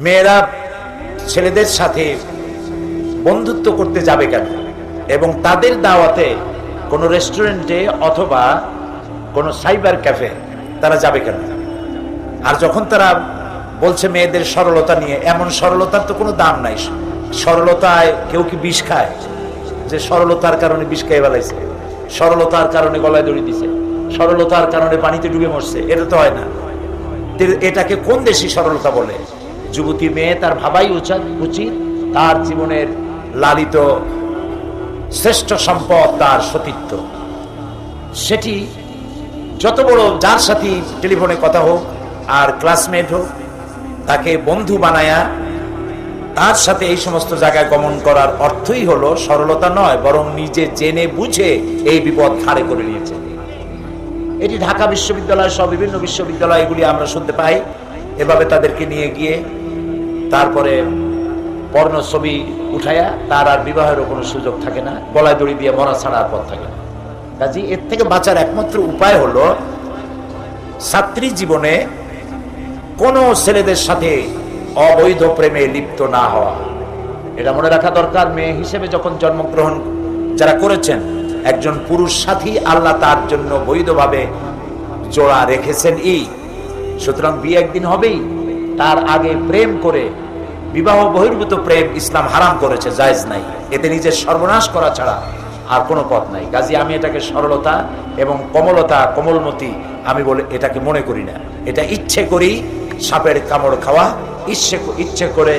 মেয়েরা ছেলেদের সাথে বন্ধুত্ব করতে যাবে কেন, এবং তাদের দাওয়াতে কোনো রেস্টুরেন্টে অথবা কোনো সাইবার ক্যাফে তারা যাবে কেন? আর যখন তারা বলছে মেয়েদের সরলতা নিয়ে, এমন সরলতার তো কোনো দাম নাই। সরলতায় কেউ কি বিষ খায়? যে সরলতার কারণে বিষ খেয়ে বেলাইছে, সরলতার কারণে গলায় দড়ি দিছে, সরলতার কারণে পানিতে ডুবে মরছে, এটা তো হয় না। এটাকে কোন দেশি সরলতা বলে? যুবতী মেয়ে তার ভাবাই উচিত তার জীবনের লালিত শ্রেষ্ঠ সম্পদ তার সতীত্ব। সেটি যত বড় যার সাথে টেলিফোনে কথা হোক আর ক্লাসমেট হোক, তাকে বন্ধু বানায়া তার সাথে এই সমস্ত জায়গায় গমন করার অর্থই হলো সরলতা নয়, বরং নিজে জেনে বুঝে এই বিপদ ঘাড়ে করে নিয়েছে। এটি ঢাকা বিশ্ববিদ্যালয় সহ বিভিন্ন বিশ্ববিদ্যালয় এগুলি আমরা শুনতে পাই। এভাবে তাদেরকে নিয়ে গিয়ে তারপরে পর্ণ ছবি উঠায়া তার আর বিবাহেরও কোনো সুযোগ থাকে না, গলায় দড়ি দিয়ে মরা ছাড়া আর পথ থাকে না। কাজে এর থেকে বাঁচার একমাত্র উপায় হলো ছাত্রী জীবনে কোনো ছেলেদের সাথে অবৈধ প্রেমে লিপ্ত না হওয়া। এটা মনে রাখা দরকার। মেয়ে হিসেবে যখন জন্মগ্রহণ যারা করেছেন, একজন পুরুষ সাথী আল্লাহ তার জন্য বৈধভাবে জোড়া রেখেছেন। সুতরাং বিয়ে একদিন হবেই, তার আগে প্রেম করে বিবাহ বহির্ভূত প্রেম ইসলাম হারাম করেছে, জায়েজ নাই। এতে নিজের সর্বনাশ করা ছাড়া আর কোনো পথ নাই। কাজে আমি এটাকে সরলতা এবং কমলতা, কোমলমতি আমি বলে এটাকে মনে করি না। এটা ইচ্ছে করি সাপের কামড় খাওয়া, ইচ্ছে করে